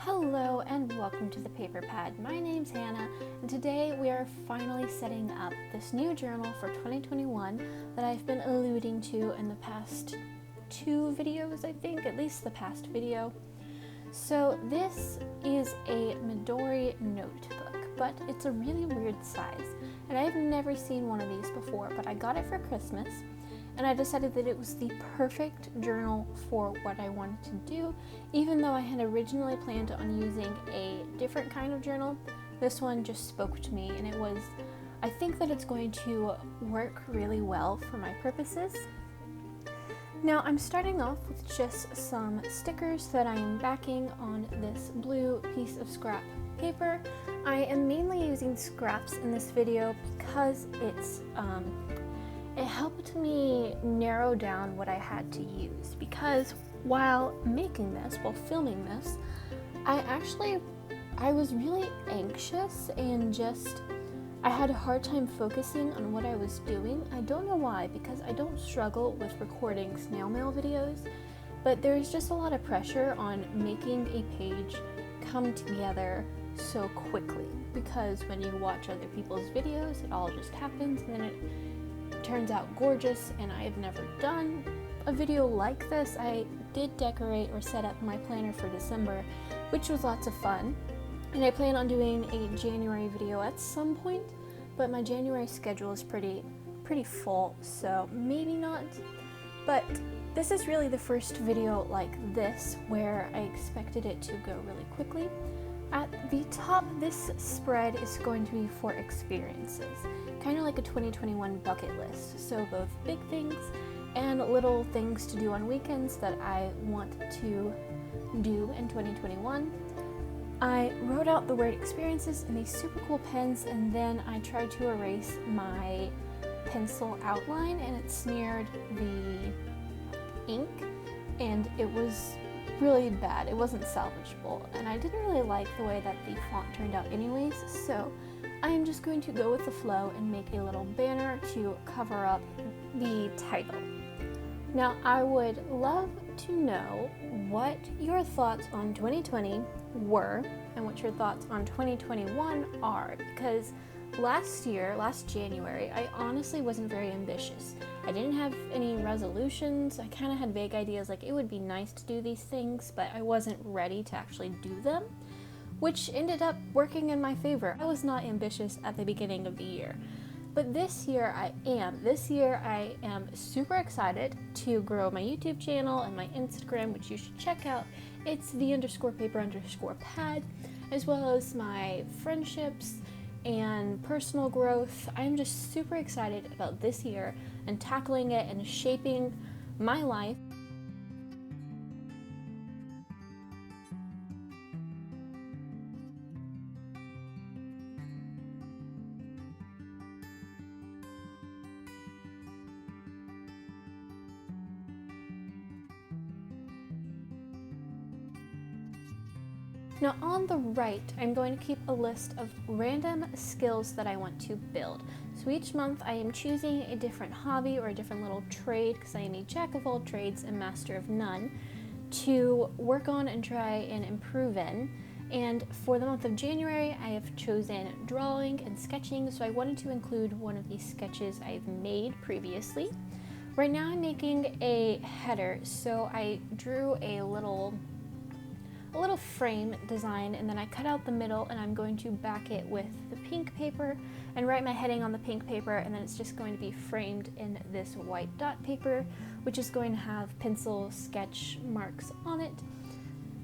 Hello and welcome to the Paper Pad. My name's Hannah and today we are finally setting up this new journal for 2021 that I've been alluding to in the past two videos, I think, at least the past video. So this is a Midori notebook, but it's a really weird size and I've never seen one of these before, but I got it for Christmas. And I decided that it was the perfect journal for what I wanted to do. Even though I had originally planned on using a different kind of journal, this one just spoke to me, and I think that it's going to work really well for my purposes. Now I'm starting off with just some stickers that I am backing on this blue piece of scrap paper. I am mainly using scraps in this video because it helped me narrow down what I had to use, because while filming this, I was really anxious and I had a hard time focusing on what I was doing. I don't know why, because I don't struggle with recording snail mail videos, but there's just a lot of pressure on making a page come together so quickly, because when you watch other people's videos, it all just happens and then it turns out gorgeous. And I have never done a video like this. I did decorate or set up my planner for December, which was lots of fun, and I plan on doing a January video at some point, but my January schedule is pretty full, so maybe not. But this is really the first video like this where I expected it to go really quickly. At the top, this spread is going to be for experiences, kind of like a 2021 bucket list. So both big things and little things to do on weekends that I want to do in 2021. I wrote out the word experiences in these super cool pens, and then I tried to erase my pencil outline and it smeared the ink, and it was really bad. It wasn't salvageable, and I didn't really like the way that the font turned out anyways, so I am just going to go with the flow and make a little banner to cover up the title. Now, I would love to know what your thoughts on 2020 were and what your thoughts on 2021 are, because last January, I honestly wasn't very ambitious. I didn't have any resolutions. I kind of had vague ideas, like it would be nice to do these things, but I wasn't ready to actually do them, which ended up working in my favor. I was not ambitious at the beginning of the year, but this year I am. This year I am super excited to grow my YouTube channel and my Instagram, which you should check out. It's the_paper_pad, as well as my friendships and personal growth. I'm just super excited about this year and tackling it and shaping my life. Now on the right, I'm going to keep a list of random skills that I want to build. So each month I am choosing a different hobby or a different little trade, because I am a jack of all trades and master of none, to work on and try and improve in. And for the month of January, I have chosen drawing and sketching, so I wanted to include one of these sketches I've made previously. Right now I'm making a header, so I drew a little frame design, and then I cut out the middle, and I'm going to back it with the pink paper and write my heading on the pink paper, and then it's just going to be framed in this white dot paper, which is going to have pencil sketch marks on it.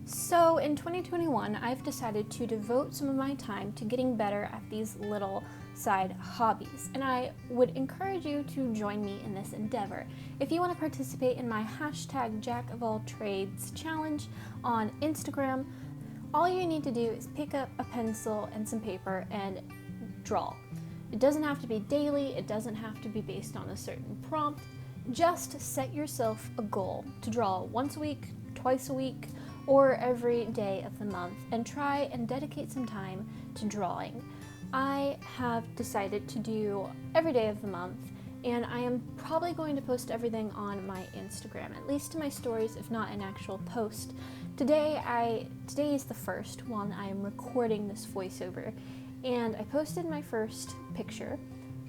So in 2021, I've decided to devote some of my time to getting better at these little side hobbies, and I would encourage you to join me in this endeavor. If you want to participate in my #JackOfAllTrades challenge on Instagram, all you need to do is pick up a pencil and some paper and draw. It doesn't have to be daily, it doesn't have to be based on a certain prompt. Just set yourself a goal to draw once a week, twice a week, or every day of the month, and try and dedicate some time to drawing. I have decided to do every day of the month, and I am probably going to post everything on my Instagram, at least to my stories, if not an actual post, Today is the first one I am recording this voiceover, and I posted my first picture,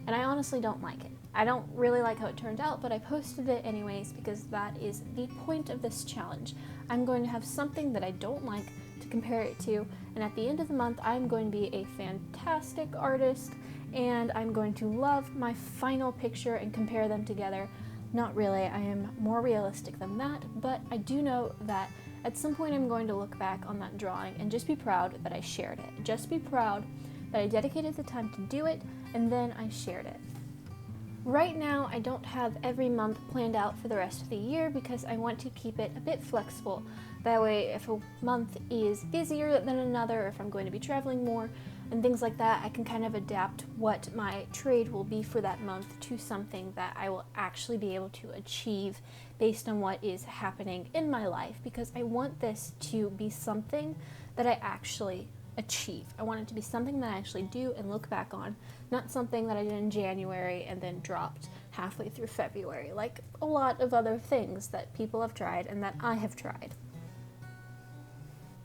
and I honestly don't like it. I don't really like how it turned out, but I posted it anyways because that is the point of this challenge. I'm going to have something that I don't like to compare it to, and at the end of the month I'm going to be a fantastic artist, and I'm going to love my final picture and compare them together. Not really, I am more realistic than that, but I do know that at some point I'm going to look back on that drawing and just be proud that I shared it. Just be proud that I dedicated the time to do it, and then I shared it. Right now, I don't have every month planned out for the rest of the year because I want to keep it a bit flexible. That way, if a month is busier than another, or if I'm going to be traveling more, and things like that, I can kind of adapt what my trade will be for that month to something that I will actually be able to achieve based on what is happening in my life, because I want this to be something that I actually achieve. I want it to be something that I actually do and look back on, not something that I did in January and then dropped halfway through February, like a lot of other things that people have tried and that I have tried.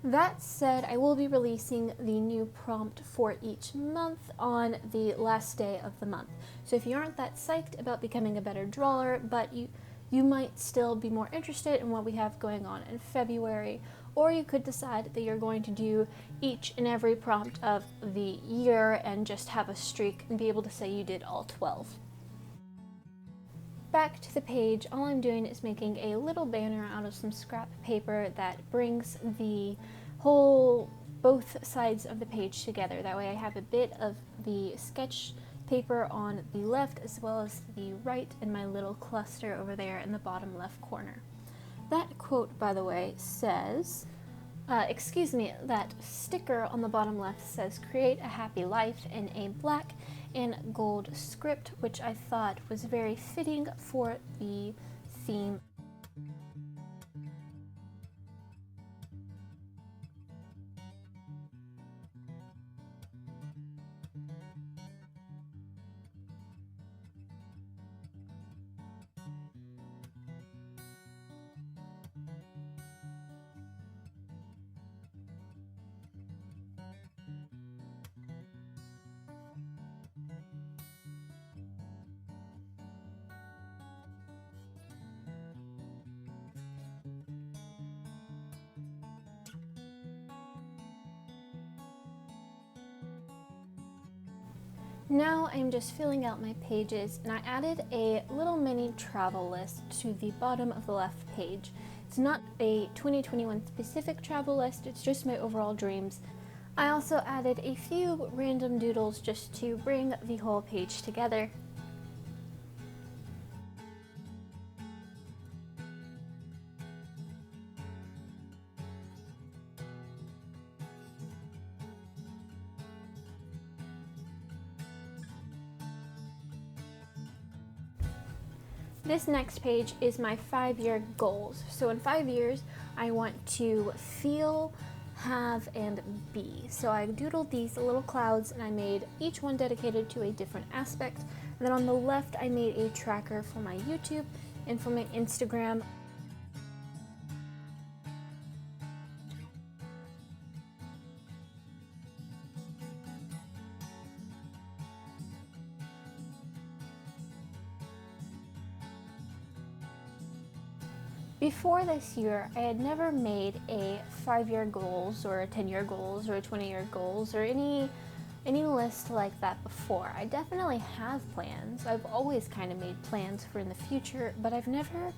That said, I will be releasing the new prompt for each month on the last day of the month. So if you aren't that psyched about becoming a better drawer, but you might still be more interested in what we have going on in February, or you could decide that you're going to do each and every prompt of the year and just have a streak and be able to say you did all 12. Back to the page, all I'm doing is making a little banner out of some scrap paper that brings the both sides of the page together. That way I have a bit of the sketch paper on the left as well as the right in my little cluster over there in the bottom left corner. That quote, by the way, says, that sticker on the bottom left says, "Create a happy life," in a black and gold script, which I thought was very fitting for the theme. Now I'm just filling out my pages, and I added a little mini travel list to the bottom of the left page. It's not a 2021 specific travel list, it's just my overall dreams. I also added a few random doodles just to bring the whole page together. This next page is my 5-year goals. So in 5 years, I want to feel, have, and be. So I doodled these little clouds, and I made each one dedicated to a different aspect. And then on the left, I made a tracker for my YouTube and for my Instagram. Before this year, I had never made a 5-year goals or a 10-year goals or a 20-year goals or any list like that before. I definitely have plans. I've always kind of made plans for in the future, but I've never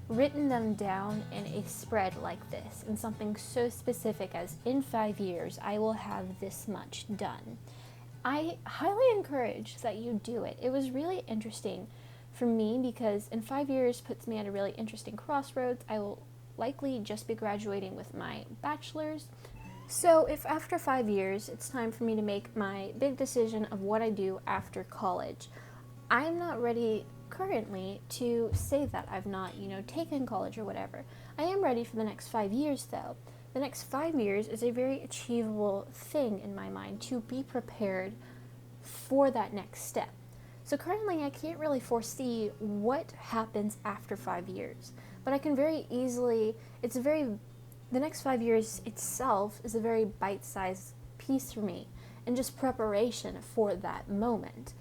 written them down in a spread like this, in something so specific as in 5 years, I will have this much done. I highly encourage that you do it. It was really interesting for me because in 5 years puts me at a really interesting crossroads. I will likely just be graduating with my bachelor's. So if after 5 years it's time for me to make my big decision of what I do after college, I'm not ready currently to say that I've not, taken college or whatever. I am ready for the next 5 years though. The next 5 years is a very achievable thing in my mind to be prepared for that next step. So currently I can't really foresee what happens after 5 years, but I can very easily, it's very the next 5 years itself is a very bite-sized piece for me and just preparation for that moment.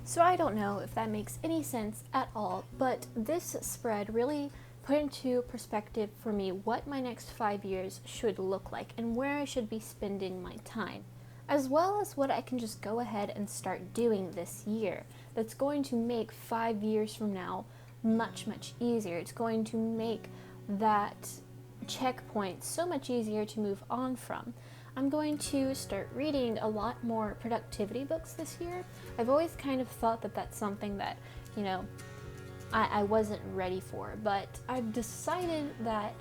So I don't know if that makes any sense at all, but this spread really put into perspective for me what my next 5 years should look like and where I should be spending my time, as well as what I can just go ahead and start doing this year that's going to make 5 years from now much, much easier. It's going to make that checkpoint so much easier to move on from. I'm going to start reading a lot more productivity books this year. I've always kind of thought that that's something that, I wasn't ready for, but I've decided that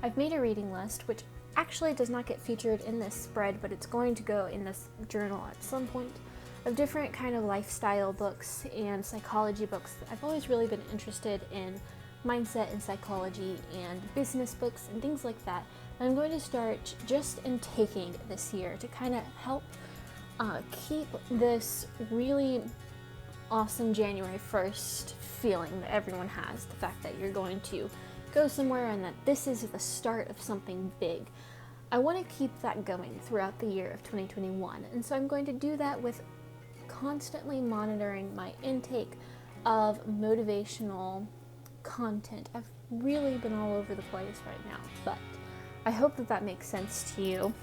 I've made a reading list, which actually does not get featured in this spread, but it's going to go in this journal at some point, of different kind of lifestyle books and psychology books. I've always really been interested in mindset and psychology and business books and things like that. I'm going to start just intaking this year to kind of help keep this really awesome January 1st feeling that everyone has, the fact that you're going to go somewhere and that this is the start of something big. I want to keep that going throughout the year of 2021, and so I'm going to do that with constantly monitoring my intake of motivational content. I've really been all over the place right now, but I hope that that makes sense to you.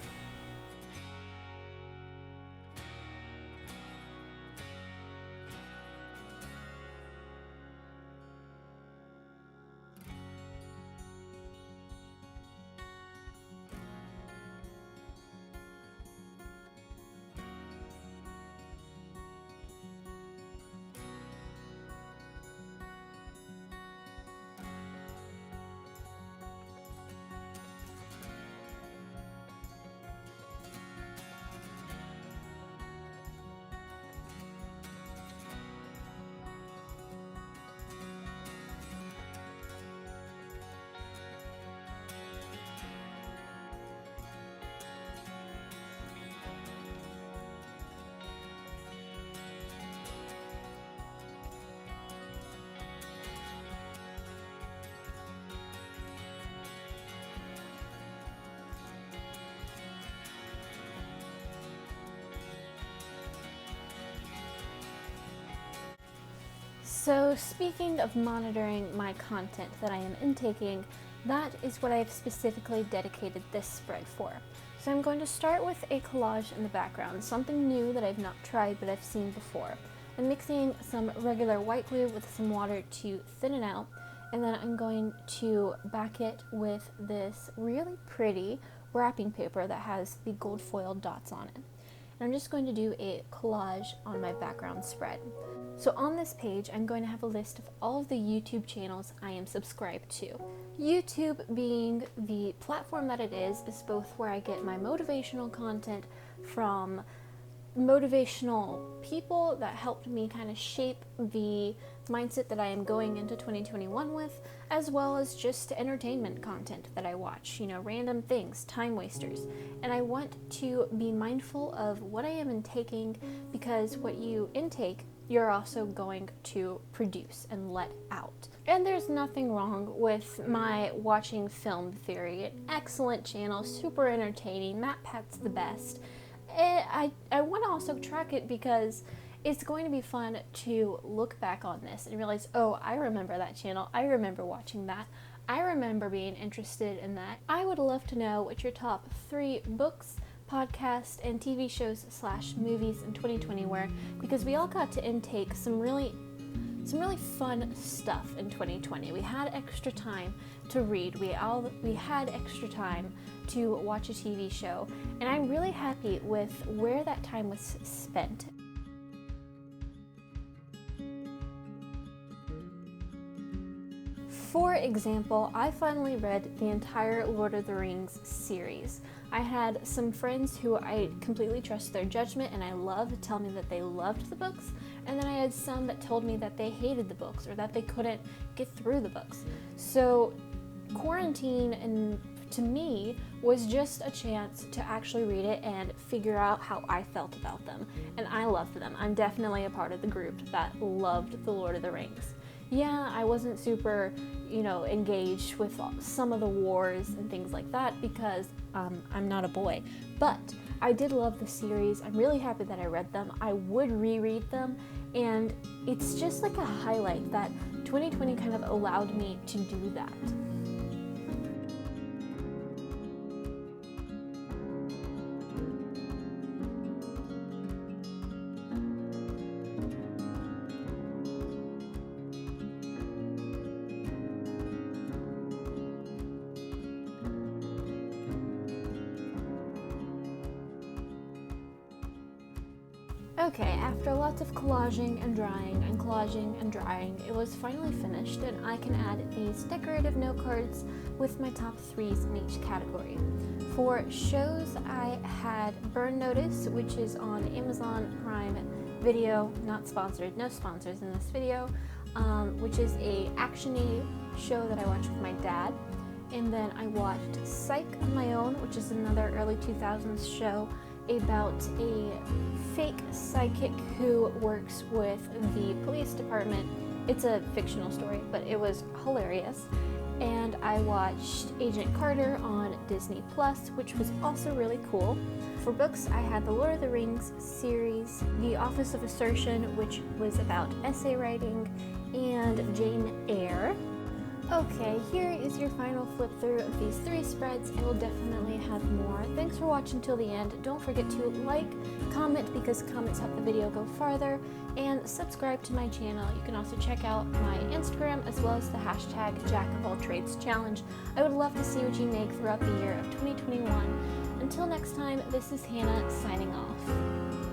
So speaking of monitoring my content that I am intaking, that is what I have specifically dedicated this spread for. So I'm going to start with a collage in the background, something new that I've not tried but I've seen before. I'm mixing some regular white glue with some water to thin it out, and then I'm going to back it with this really pretty wrapping paper that has the gold foil dots on it. And I'm just going to do a collage on my background spread. So on this page, I'm going to have a list of all of the YouTube channels I am subscribed to. YouTube, being the platform that it is both where I get my motivational content from motivational people that helped me kind of shape the mindset that I am going into 2021 with, as well as just entertainment content that I watch, random things, time wasters. And I want to be mindful of what I am intaking, because what you intake, you're also going to produce and let out. And there's nothing wrong with my watching film theory, an excellent channel, super entertaining. Matt Pat's the best. I want to also track it because it's going to be fun to look back on this and realize, oh, I remember that channel. I remember watching that. I remember being interested in that. I would love to know what your top 3 books, podcasts, and TV shows / movies in 2020 were, because we all got to intake some really fun stuff in 2020. We had extra time to read. We had extra time to watch a TV show, and I'm really happy with where that time was spent. For example, I finally read the entire Lord of the Rings series. I had some friends who I completely trust their judgment and I love tell me that they loved the books, and then I had some that told me that they hated the books or that they couldn't get through the books. So quarantine, and to me, was just a chance to actually read it and figure out how I felt about them. And I loved them. I'm definitely a part of the group that loved The Lord of the Rings. Yeah, I wasn't super, engaged with some of the wars and things like that because I'm not a boy. But I did love the series. I'm really happy that I read them. I would reread them, and it's just like a highlight that 2020 kind of allowed me to do that. Okay, after lots of collaging and drying and collaging and drying, it was finally finished, and I can add these decorative note cards with my top 3s in each category. For shows, I had Burn Notice, which is on Amazon Prime Video, not sponsored, no sponsors in this video, which is a action-y show that I watched with my dad. And then I watched Psych on my own, which is another early 2000s show about a fake psychic who works with the police department. It's a fictional story, but it was hilarious. And I watched Agent Carter on Disney Plus, which was also really cool. For books, I had the Lord of the Rings series, The Office of Assertion, which was about essay writing, and Jane Eyre. Okay, here is your final flip through of these 3 spreads. I will definitely have more. Thanks for watching till the end. Don't forget to like, comment, because comments help the video go farther, and subscribe to my channel. You can also check out my Instagram as well as the hashtag #JackOfAllTrades challenge. I would love to see what you make throughout the year of 2021. Until next time, this is Hannah signing off.